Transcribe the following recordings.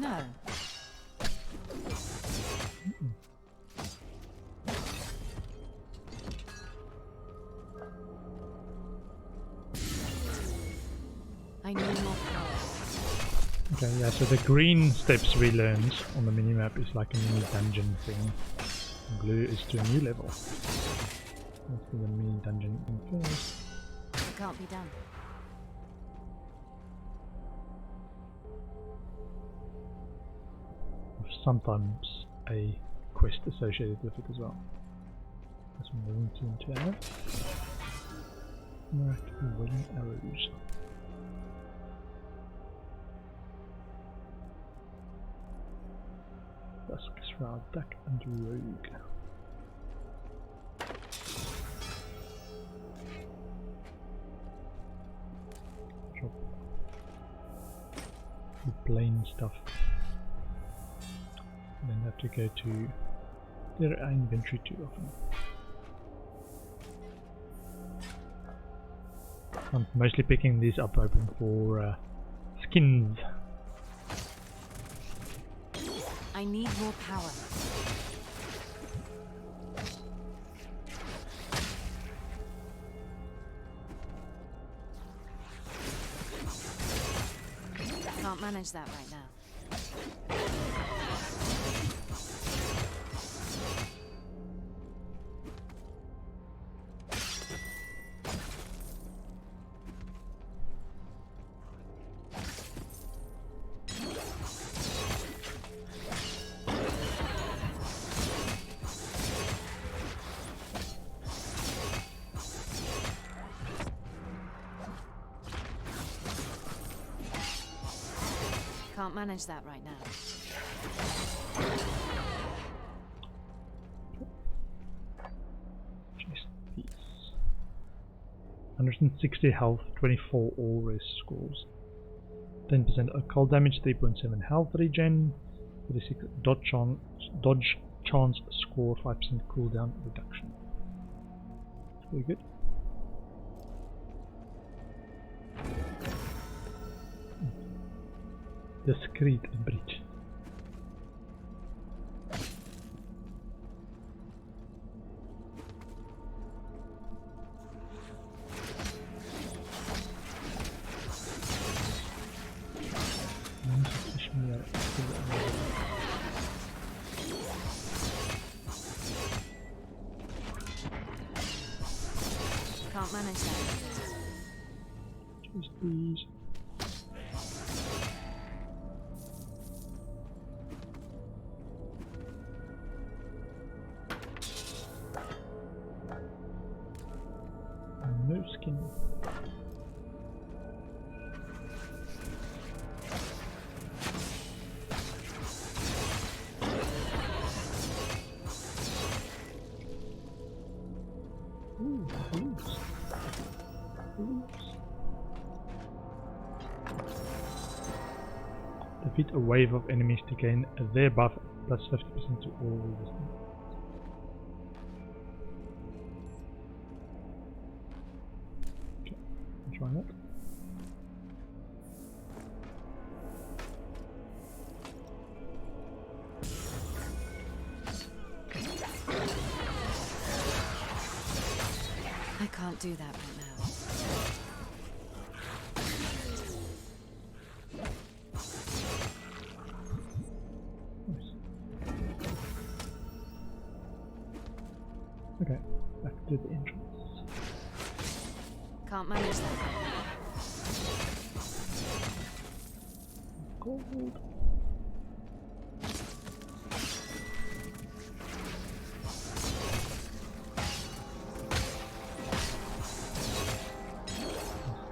No. I need more power. Okay, yeah, so the green steps we learned on the minimap is like a mini dungeon thing. Blue is to a new level. Let's do the mini dungeon in first. It can't be done. Sometimes a quest associated with it as well. That's one we need to have. Right, wedding arrows. Dusk, Shroud, Duck, and Rogue. Drop the plain stuff. Then have to go to their inventory too often. I'm mostly picking these up open for skins. I need more power. Can't manage that right now. Can't manage that right now. Just these. 160 health, 24 all rest scores. 10% occult damage, 3.7 health regen, 36 dodge chance score, 5% cooldown reduction. Very good. Discreet breach. Can't manage that. Just these. No skin. Ooh, boots. Boots. Defeat a wave of enemies to gain their buff plus 50% to all resistance. Try that. I can't do that right now. Nice. Okay, back to the entrance. Can't manage that. Gold.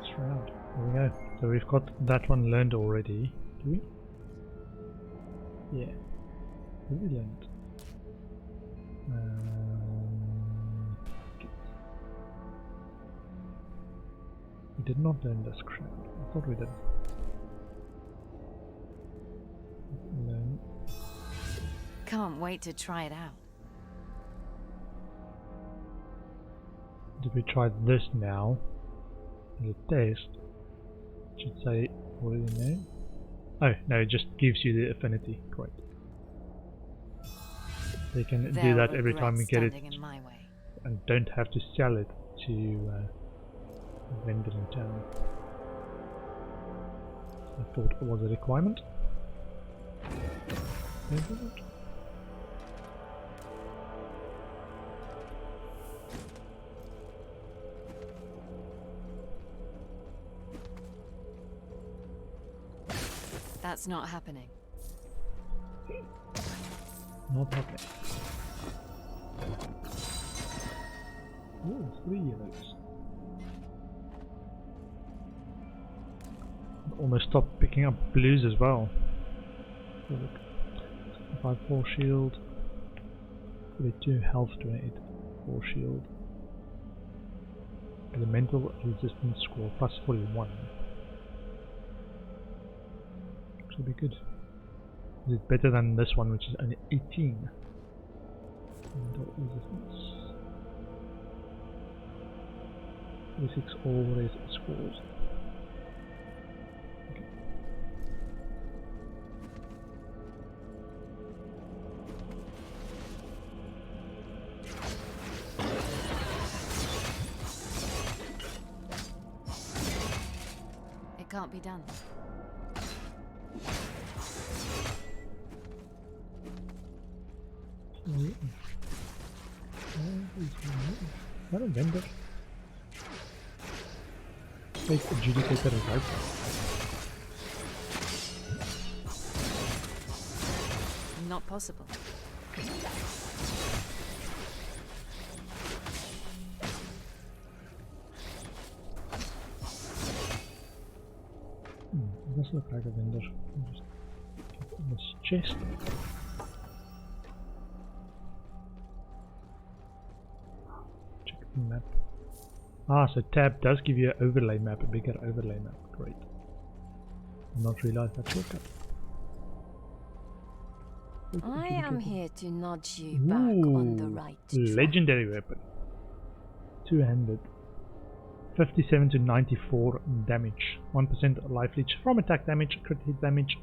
Shroud. There we go. So we've got that one learned already. Do we? Yeah. What we learned? We did not learn this shroud. I thought we did. Learn. Can't wait to try it out. Did we try this now? As a test. Should say already know. Oh, no, it just gives you the affinity. Great. They can do They'll that every time we get it, standing in my way. and don't have to sell it to vendors in town. I thought it was a requirement. Maybe not. That's not happening. Not happening. Oh, 3 yellows. Almost stopped picking up blues as well. Oh, look. 5-4 shield. 32 health, 28 4 shield. Elemental resistance score plus 41. Should be good. Is it better than this one, which is only 18? Elemental resistance. 36 all raise scores. Okay. It can't be done. Not a vendor. Take adjudicator as right. Not possible. It does look like a vendor. I'll just get in this chest. Check the map. Ah, so tab does give you an overlay map, a bigger overlay map. Great. Did not realize that shortcut. I am here to nudge you back on the right track. Legendary weapon. Two-handed. 57 to 94 damage. 1% life leech from attack damage, crit hit damage,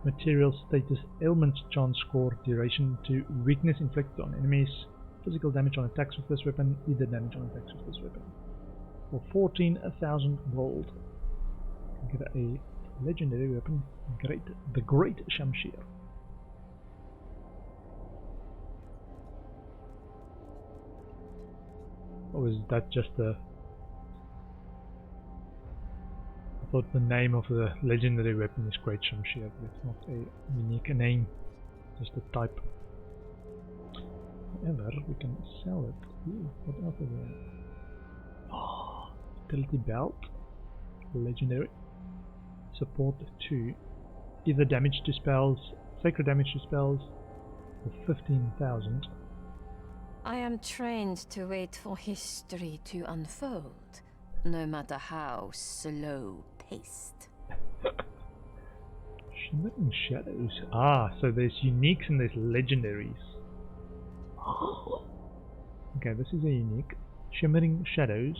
material status, ailment chance score, duration to weakness inflicted on enemies, physical damage on attacks with this weapon, either damage on attacks with this weapon. For 14,000 gold, you can get a legendary weapon, the Great Shamshir. Or is that just a... I thought the name of the legendary weapon is Great Shamshir, but it's not a unique name, just a type. However, we can sell it. Ooh, what else is there? Oh, utility belt, legendary. Support 2. Either damage to spells, sacred damage to spells, for 15,000. I am trained to wait for history to unfold, no matter how slow-paced. Shimmering shadows. Ah, so there's uniques and there's legendaries. Okay, this is a unique. Shimmering shadows.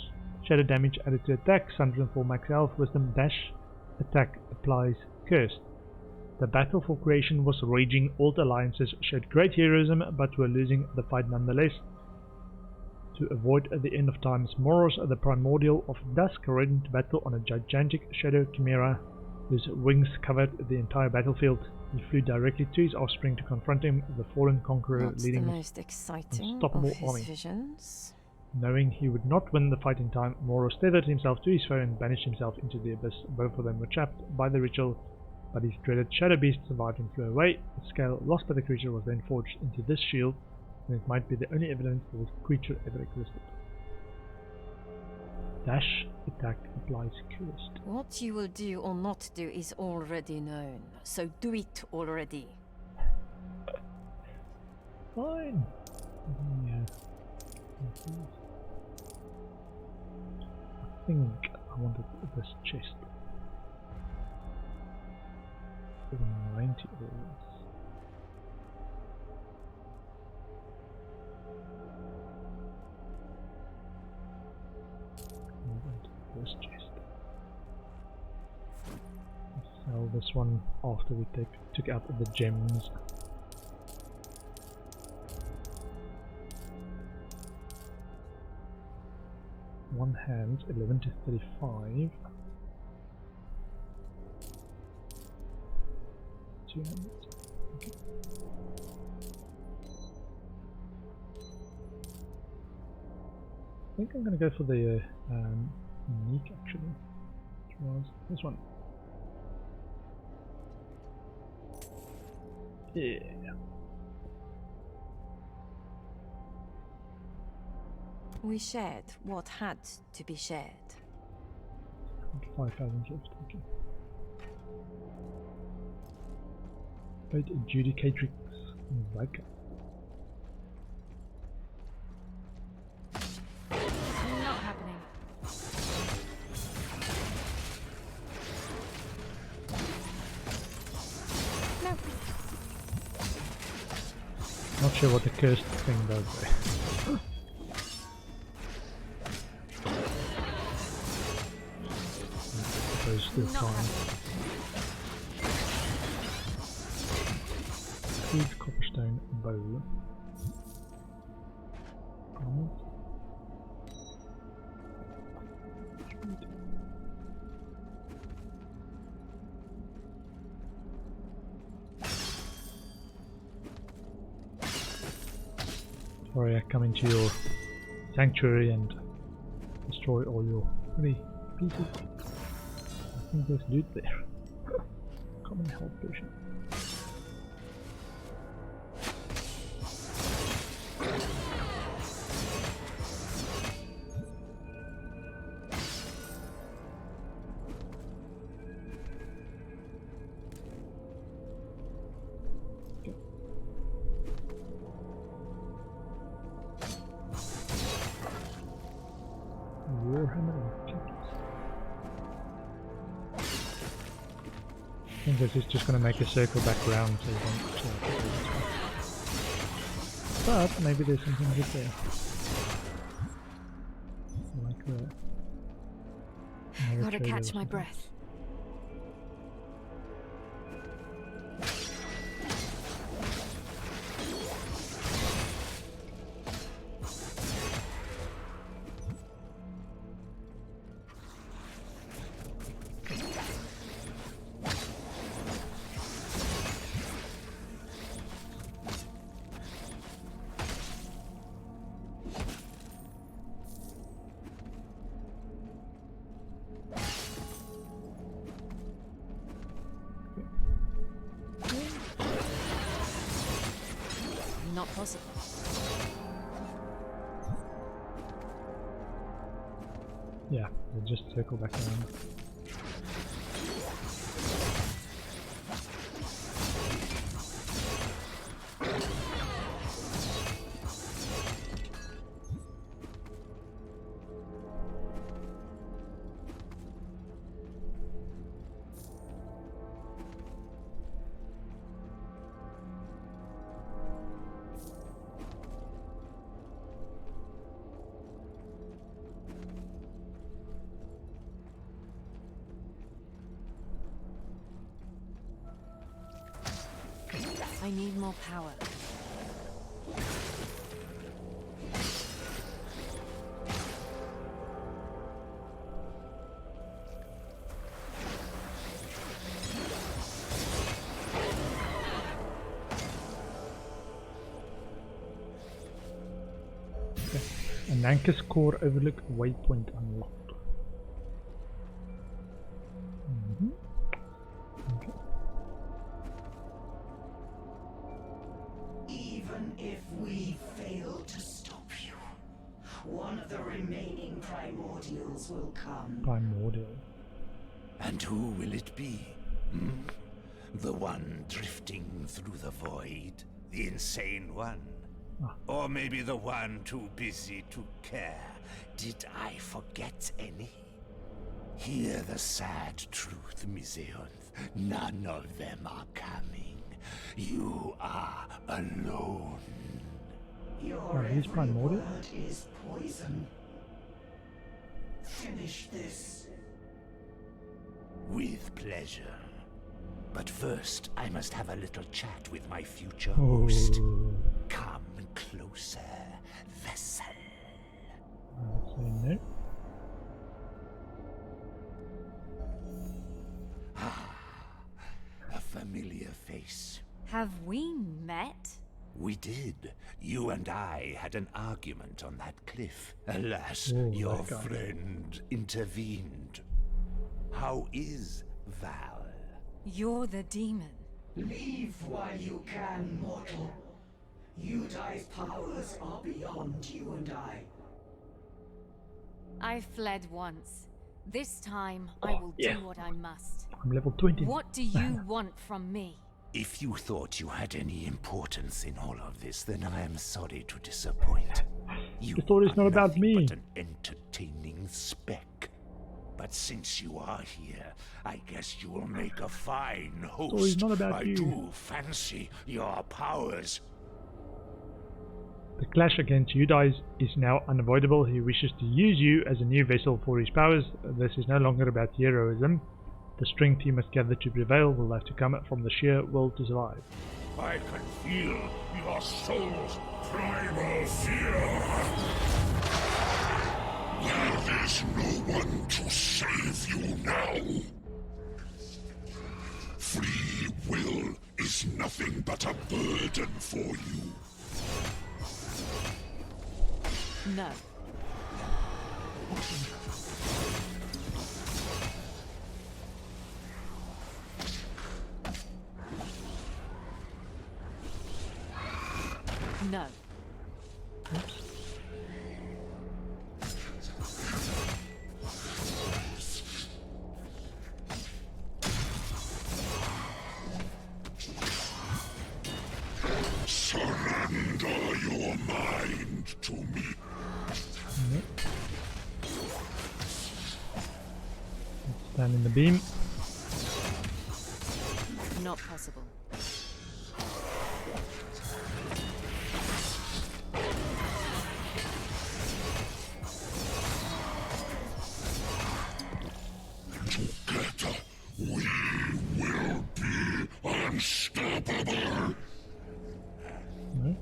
Shadow damage added to attacks. 104 max health. Wisdom dash attack applies cursed. The battle for creation was raging. All alliances showed great heroism, but were losing the fight nonetheless. To avoid the end of times, Moros, the primordial of dusk, rode into battle on a gigantic shadow chimera whose wings covered the entire battlefield. He flew directly to his offspring to confront him, the fallen conqueror Not leading the most exciting unstoppable of his army. visions. Knowing he would not win the fight in time, Moros tethered himself to his foe and banished himself into the abyss. Both of them were trapped by the ritual, but his dreaded shadow beast survived and flew away. The scale lost by the creature was then forged into this shield, and it might be the only evidence that this creature ever existed. Dash attack applies cursed. What you will do or not do is already known, so do it already. Fine. Yeah. I think I wanted this chest. 90 euros. This chest. Sell this one after we took out the gems. One hand, 11 to 35. 200. Okay. I think I'm gonna go for the unique actually. Which was this one. Yeah. We shared what had to be shared. 5,000 left, okay. Great Adjudicatrix Vika. Not happening. No. Not sure what the cursed thing does there. Still fine. Food, copperstone, bow. Sorry, I come into your sanctuary and destroy all your pretty pieces. I think there's loot there. Common health potion. Okay. Warhammer and Cactus. I think this is just going to make a circle back round so you don't see it this way. But maybe there's something good there. Like that. Gotta catch my breath. Not possible. Yeah, we'll just circle back around. I need more power. Okay. An Anchor's Core Overlook waypoint unlocked. Okay. Even if we fail to stop you, one of the remaining primordials will come. Primordial. And who will it be? The one drifting through the void? The insane one? Ah. Or maybe the one too busy to care? Did I forget any? Hear the sad truth, Miseonth. None of them are coming. You are alone. Your he's every primordial? word is poison. Finish this. With pleasure. But first, I must have a little chat with my future host. Oh, Come closer, vessel. I'll say no. A familiar face. Have we met? We did. You and I had an argument on that cliff. Alas, Oh, your that guy. friend intervened. How is Val? You're the demon. Leave while you can, mortal. Udai's powers are beyond you and I. I fled once. This time, I will yeah. do what I must. I'm level 20. What do you want from me? If you thought you had any importance in all of this, then I am sorry to disappoint. You The story's are not about nothing me. but an entertaining speck. But since you are here, I guess you will make a fine host. Story's not about I you. do fancy your powers. The clash against Udai is now unavoidable. He wishes to use you as a new vessel for his powers. This is no longer about heroism. The strength he must gather to prevail will have to come from the sheer will to survive. I can feel your soul's primal fear. There is no one to save you now. Free will is nothing but a burden for you. No. No. Surrender your mind to me. Let's stand in the beam. Not possible. Together, we will be unstoppable. No.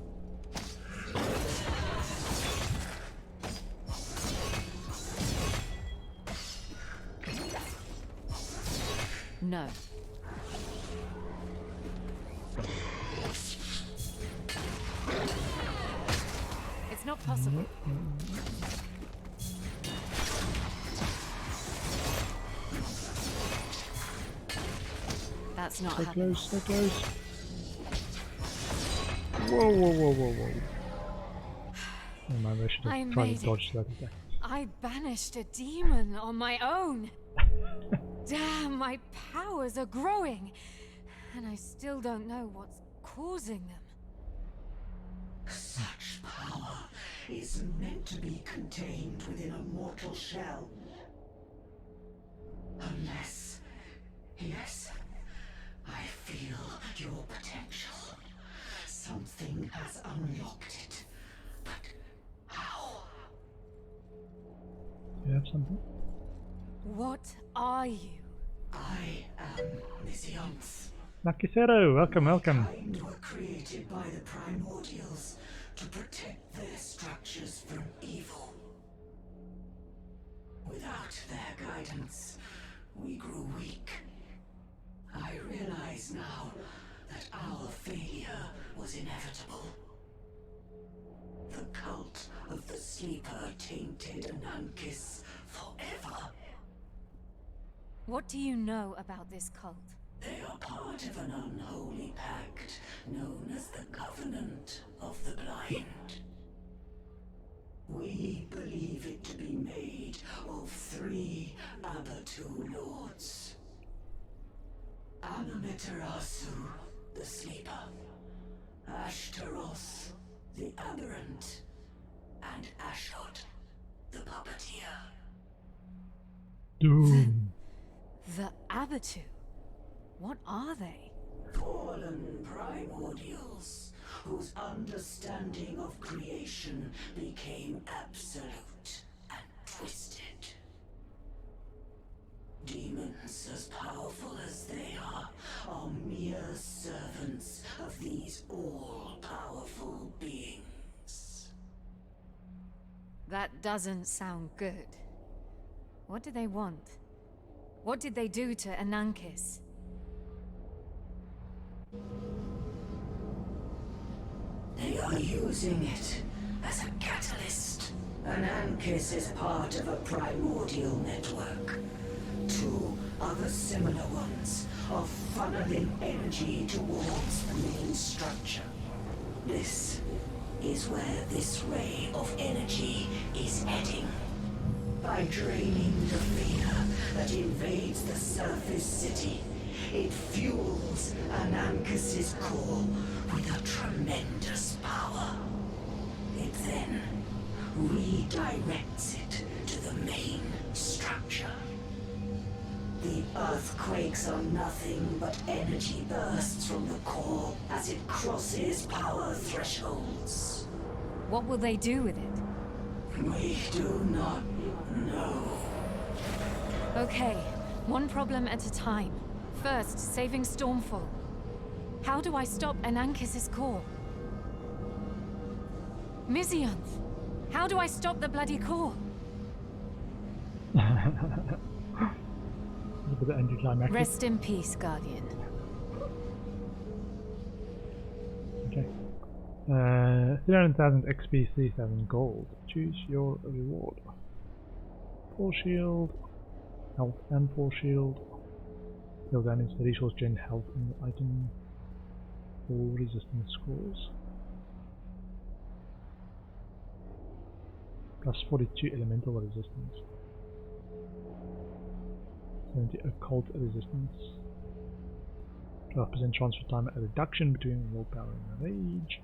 No. It's not possible. That's not So happening. close, so close. Whoa, whoa, whoa, whoa, whoa. Oh man, I should I have tried made to dodge that attack. I banished a demon on my own. Damn, my powers are growing. And I still don't know what's causing them. Such power is meant to be contained within a mortal shell. Unless... Yes, I feel your potential. Something has unlocked it. But how? Do you have something? What are you? I am Misiones. Nakisero, welcome, welcome. Kind were created by the primordials to protect their structures from evil. Without their guidance, we grew weak. I realize now that our failure was inevitable. The cult of the Sleeper tainted Anankis forever. What do you know about this cult? They are part of an unholy pact known as the Covenant of the Blind. We believe it to be made of 3 Abatu lords. Amaterasu, the Sleeper, Ashtaros, the Aberrant, and Ashot, the Puppeteer. Doom. The Abatu. What are they? Fallen primordials, whose understanding of creation became absolute and twisted. Demons as powerful as they are mere servants of these all-powerful beings. That doesn't sound good. What do they want? What did they do to Anankis? They are using it as a catalyst. Anankis is part of a primordial network. 2 other similar ones are funneling energy towards the main structure. This is where this ray of energy is heading. By draining the fear that invades the surface city, it fuels Anankis' core with a tremendous power. It then redirects it to the main structure. The earthquakes are nothing but energy bursts from the core as it crosses power thresholds. What will they do with it? We do not know. Okay, one problem at a time. First, saving Stormfall. How do I stop Anankis' core? Mizionth! How do I stop the bloody core? A bit anticlimactic. Rest in peace, Guardian. Okay. 300,000 XP, 3,000 gold. Choose your reward. Force shield, health and force shield. Deal damage, resource gen, health in the item. All resistance scores. Plus 42 elemental resistance. 70 occult resistance. 12% transfer time, a reduction between willpower and rage.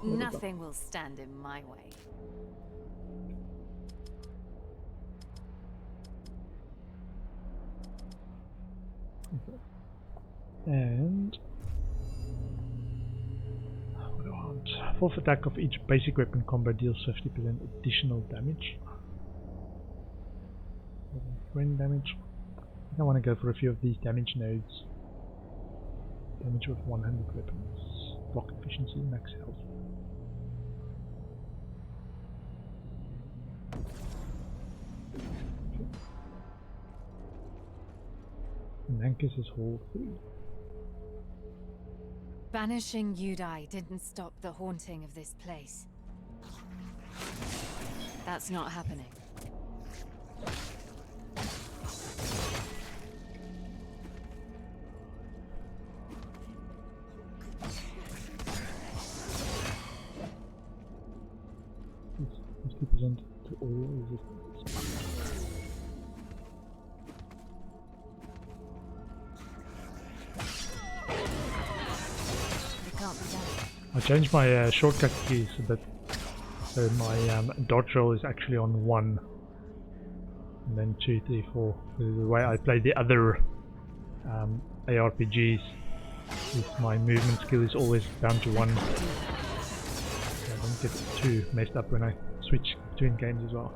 Nothing will stand in my way. Okay. And what do I want? Fourth attack of each basic weapon combo deals 50% additional damage. Wind damage. I think I want to go for a few of these damage nodes. Damage with 100 weapons. Block efficiency, max health. Anankis is Hall 3. Banishing Udai didn't stop the haunting of this place. That's not happening. It's 50% to all resistance. It can't be done. I changed my shortcut keys so that my dodge roll is actually on 1 and then 2, 3, 4. The way I play the other ARPGs is my movement skill is always down to 1. I don't get too messed up when I switch between games as well.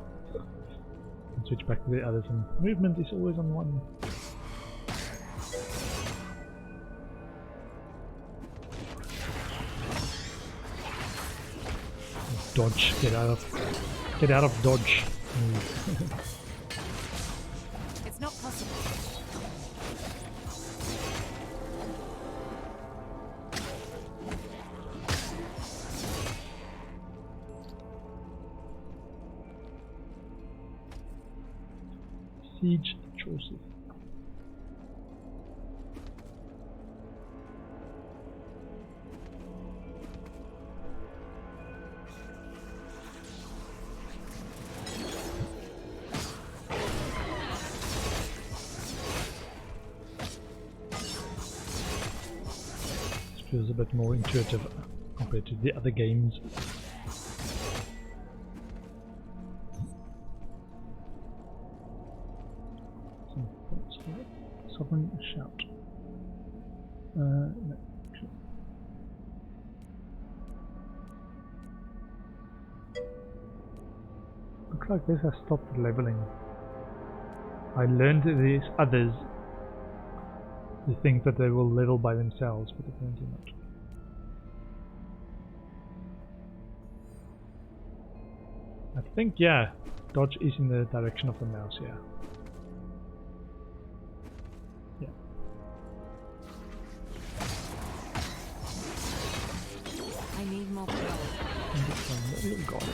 And switch back to the others, and movement is always on 1. Dodge, get out of dodge. It's not possible. Siege choices. Feels a bit more intuitive compared to the other games. Some points here. Sovereign shout. No. looks like this has stopped leveling. I learned these others to think that they will level by themselves, but apparently not. I think, yeah, dodge is in the direction of the mouse, yeah. Yeah. I need more power. And this one, little god.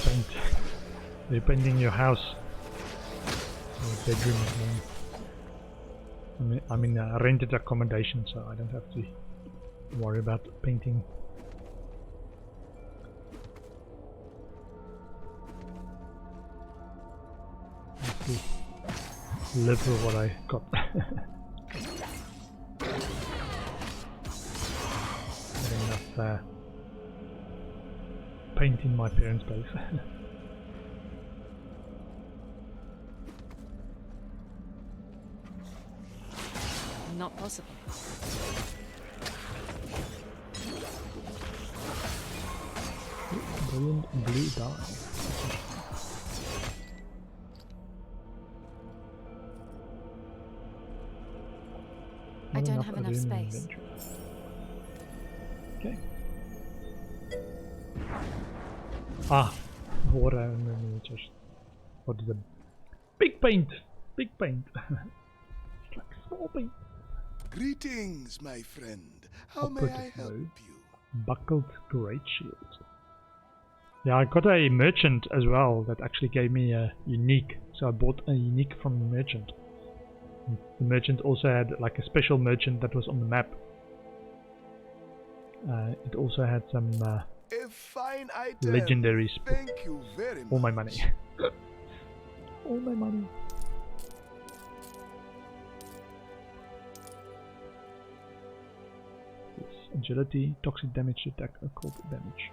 Paint. You're painting your house. Your bedroom at home. I'm in a rented accommodation, so I don't have to worry about painting. Let's see. Live with what I got. Enough paint in my parents' place. Not possible. Brilliant blue dye. I don't have enough space. Okay. Ah, what I remember just. What is it? Big paint! Big paint! It's like small paint. Greetings, my friend. How may I help you? Buckled great shield. Yeah, I got a merchant as well that actually gave me a unique. So I bought a unique from the merchant. The merchant also had like a special merchant that was on the map. It also had some A fine item. legendaries. Thank you very much. All my money. All my money. This agility, toxic damage, attack, occult damage.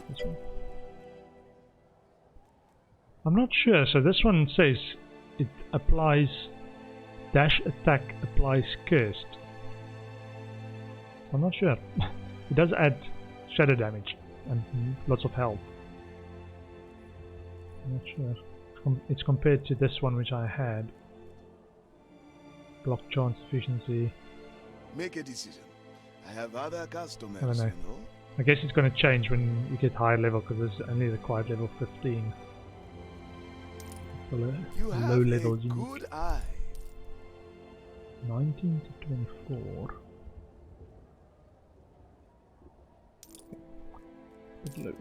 This one. I'm not sure, so this one says it applies dash attack applies cursed. I'm not sure. It does add shadow damage and lots of health. I'm not sure. It's compared to this one which I had. Block chance efficiency. Make a decision. I have other customers, I don't know. you know. I guess it's going to change when you get higher level because there's only required level 15. For You have low level a good eye. 19 to 24. Bit low.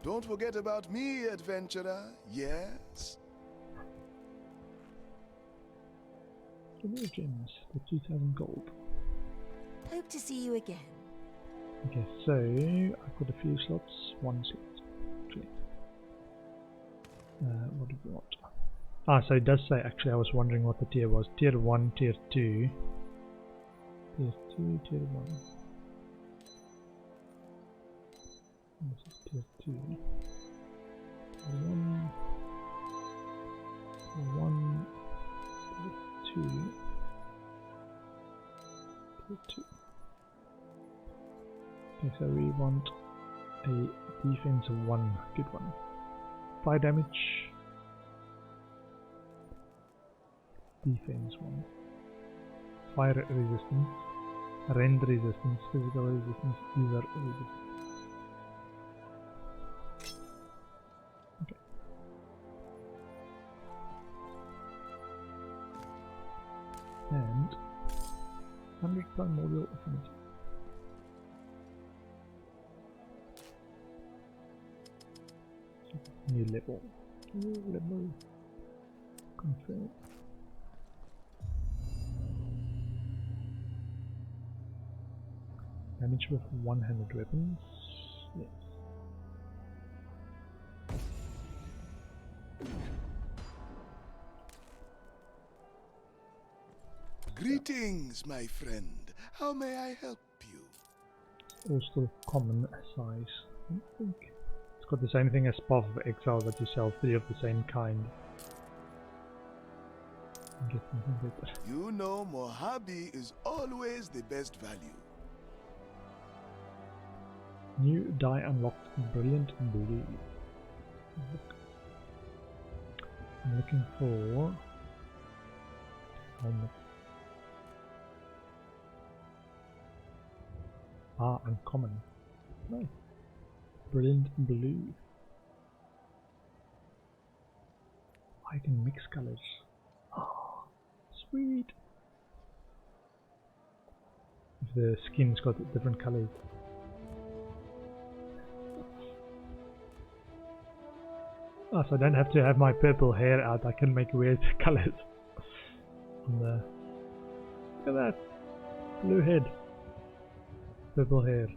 Don't forget about me, adventurer. Yes? More gems for 2000 gold. Hope to see you again. Okay, so I've got a few slots. One slot. Actually. What do we want? Ah, so it does say, actually, I was wondering what the tier was. Tier 1, tier 2. Tier 2, tier 1. This is tier 2. Tier 1. Tier 1. Tier 2. Tier 2. Okay, so we want a defense 1. Good one. Fire damage. Defense 1. Fire resistance. Rend resistance. Physical resistance. User resistance. Okay. And 100 primordial affinity. New level. New level. Confirm. Damage with one-handed weapons. Yes. Greetings, my friend. How may I help you? Also common size. I think it's got the same thing as Path of Exile, that you sell 3 of the same kind. Get something better. You know Mojave is always the best value. New die unlocked, Brilliant Blue. I'm looking for helmet. Ah, uncommon. Nice. Brilliant Blue. I can mix colors. Oh, sweet. If the skin's got different colors. Oh, so I don't have to have my purple hair out, I can make weird colors. On the... Look at that! Blue head. Purple hair.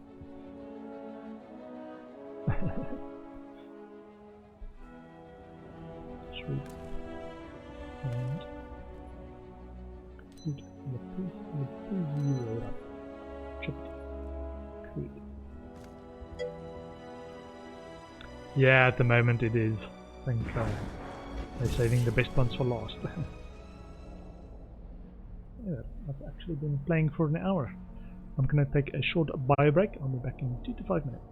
Sweet. And... Good. Chipped. Good. Yeah, at the moment it is. I think they're saving the best ones for last. Yeah, I've actually been playing for an hour. I'm gonna take a short bio break. I'll be back in 2 to 5 minutes.